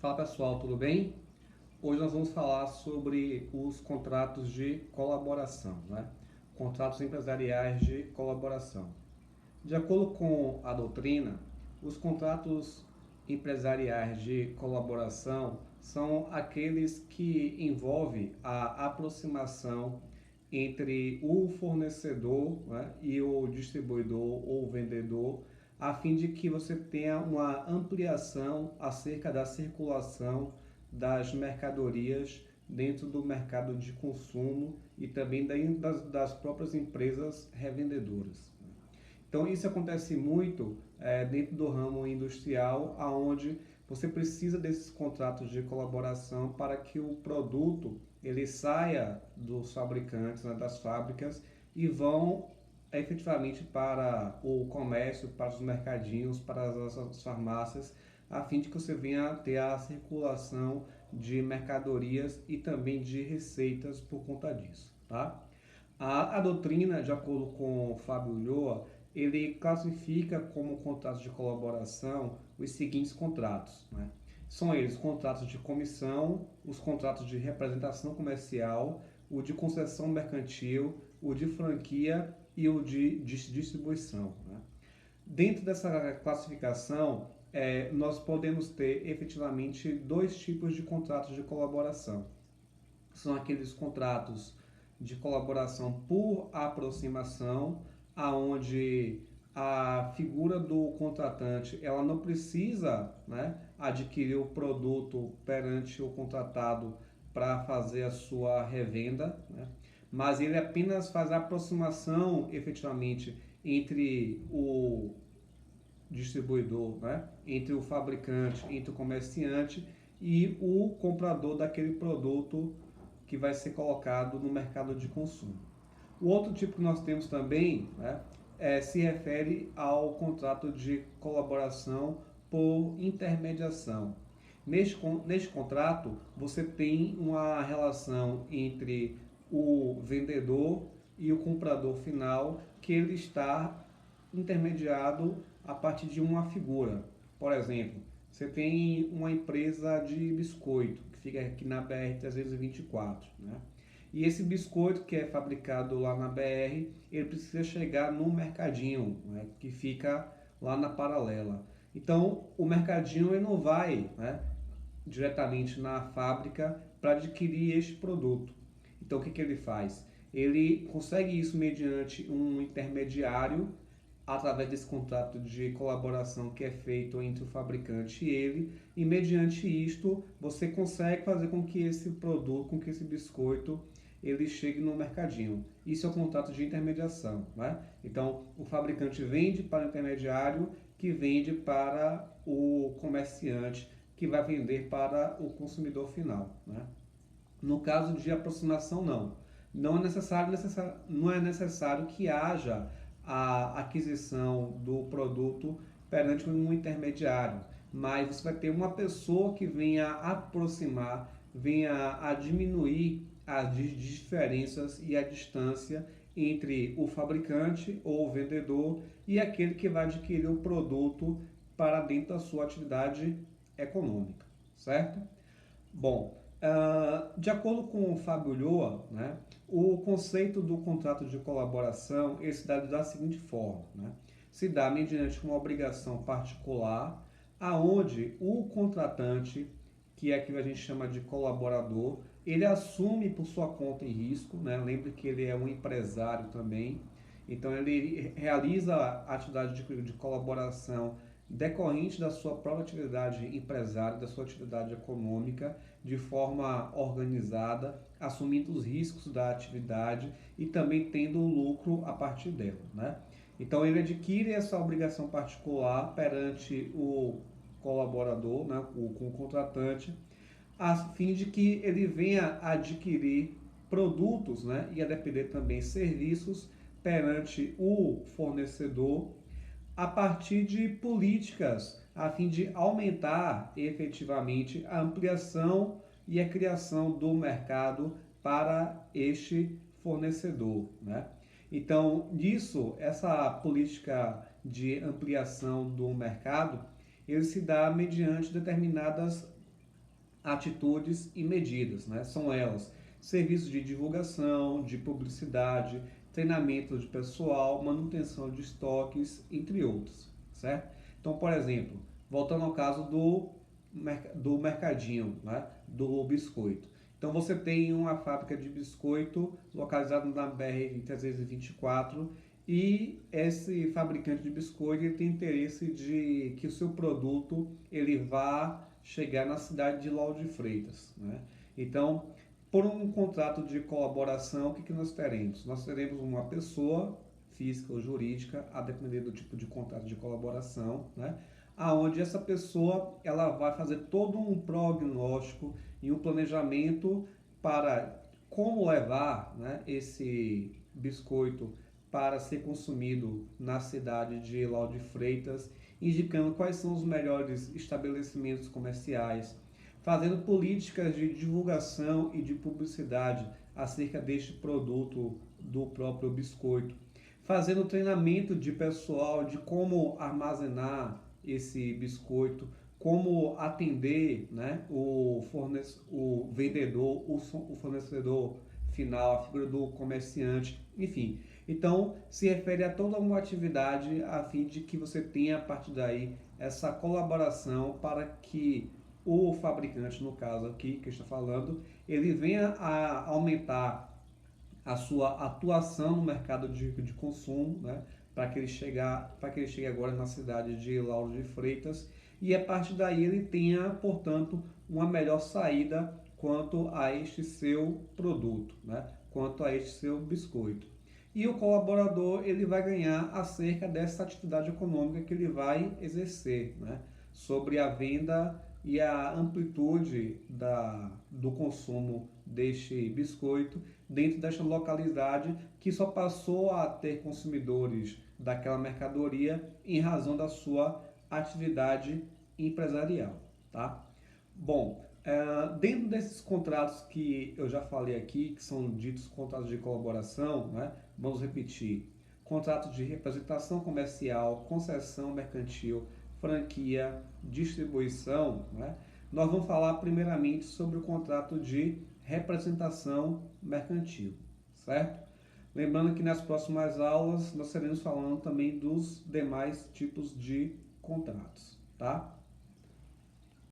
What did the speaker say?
Fala pessoal, tudo bem? Hoje nós vamos falar sobre os contratos de colaboração, né? Contratos empresariais de colaboração. De acordo com a doutrina, os contratos empresariais de colaboração são aqueles que envolvem a aproximação entre o fornecedor, né, e o distribuidor ou vendedor, a fim de que você tenha uma ampliação acerca da circulação das mercadorias dentro do mercado de consumo e também das próprias empresas revendedoras. Então isso acontece muito dentro do ramo industrial, aonde você precisa desses contratos de colaboração para que o produto ele saia dos fabricantes, né, das fábricas e vão efetivamente para o comércio, para os mercadinhos, para as farmácias, a fim de que você venha ter a circulação de mercadorias e também de receitas por conta disso, tá? A doutrina, de acordo com Fábio Ulloa, ele classifica como contratos de colaboração os seguintes contratos, né? São eles contratos de comissão, os contratos de representação comercial, o de concessão mercantil, o de franquia e o de distribuição, né? Dentro dessa classificação, nós podemos ter efetivamente dois tipos de contratos de colaboração. São aqueles contratos de colaboração por aproximação, aonde a figura do contratante ela não precisa, né, adquirir o produto perante o contratado para fazer a sua revenda, né, mas ele apenas faz a aproximação efetivamente entre o distribuidor, né, entre o fabricante, entre o comerciante e o comprador daquele produto que vai ser colocado no mercado de consumo. O outro tipo que nós temos também, né, se refere ao contrato de colaboração por intermediação. Neste contrato, você tem uma relação entre o vendedor e o comprador final, que ele está intermediado a partir de uma figura. Por exemplo, você tem uma empresa de biscoito, que fica aqui na BR-324, né? E esse biscoito que é fabricado lá na BR, ele precisa chegar no mercadinho, né, que fica lá na paralela. Então, o mercadinho ele não vai, né, diretamente na fábrica para adquirir este produto. Então, o que ele faz? Ele consegue isso mediante um intermediário, através desse contrato de colaboração que é feito entre o fabricante e ele, e mediante isto você consegue fazer com que esse produto, com que esse biscoito, ele chegue no mercadinho. Isso é o contrato de intermediação, né? Então, o fabricante vende para o intermediário, que vende para o comerciante, que vai vender para o consumidor final, né? No caso de aproximação, não. Não é necessário que haja a aquisição do produto perante um intermediário, mas você vai ter uma pessoa que venha aproximar, venha a diminuir as diferenças e a distância entre o fabricante ou o vendedor e aquele que vai adquirir o produto para dentro da sua atividade econômica, certo? Bom, de acordo com o Fábio Ulloa, né, o conceito do contrato de colaboração ele se dá da seguinte forma, né? Se dá mediante uma obrigação particular, aonde o contratante, que é aquilo que a gente chama de colaborador, ele assume por sua conta e risco, né? Lembre que ele é um empresário também, então ele realiza a atividade de colaboração decorrente da sua própria atividade empresária, da sua atividade econômica, de forma organizada, assumindo os riscos da atividade e também tendo o lucro a partir dela, né? Então ele adquire essa obrigação particular perante o colaborador, né, com o contratante, a fim de que ele venha adquirir produtos, né, e a depender também serviços perante o fornecedor a partir de políticas a fim de aumentar efetivamente a ampliação e a criação do mercado para este fornecedor, né? Então, essa política de ampliação do mercado, ele se dá mediante determinadas atitudes e medidas, né? São elas serviços de divulgação, de publicidade, treinamento de pessoal, manutenção de estoques, entre outros, certo? Então, por exemplo, voltando ao caso do mercadinho, né? Do biscoito. Então, você tem uma fábrica de biscoito localizada na BR-324 e esse fabricante de biscoito ele tem interesse de que o seu produto ele vá chegar na cidade de Lauro de Freitas, né? Então, por um contrato de colaboração, o que nós teremos? Nós teremos uma pessoa física ou jurídica, a depender do tipo de contrato de colaboração, né? Aonde essa pessoa ela vai fazer todo um prognóstico e um planejamento para como levar, né, esse biscoito para ser consumido na cidade de Lauro de Freitas, indicando quais são os melhores estabelecimentos comerciais, fazendo políticas de divulgação e de publicidade acerca deste produto do próprio biscoito, fazendo treinamento de pessoal de como armazenar esse biscoito, como atender, né, o vendedor, o fornecedor final, a figura do comerciante, enfim. Então, se refere a toda uma atividade a fim de que você tenha a partir daí essa colaboração para que o fabricante, no caso aqui que está falando, ele venha a aumentar a sua atuação no mercado de consumo, né, para que ele chegue agora na cidade de Lauro de Freitas e a partir daí ele tenha, portanto, uma melhor saída quanto a este seu produto, né, quanto a este seu biscoito. E o colaborador ele vai ganhar acerca dessa atividade econômica que ele vai exercer, né, sobre a venda e a amplitude do consumo deste biscoito dentro desta localidade que só passou a ter consumidores daquela mercadoria em razão da sua atividade empresarial, tá? Bom, dentro desses contratos que eu já falei aqui, que são ditos contratos de colaboração, né? Vamos repetir: contrato de representação comercial, concessão mercantil, franquia, distribuição, né? Nós vamos falar primeiramente sobre o contrato de representação mercantil, certo? Lembrando que nas próximas aulas nós estaremos falando também dos demais tipos de contratos, tá?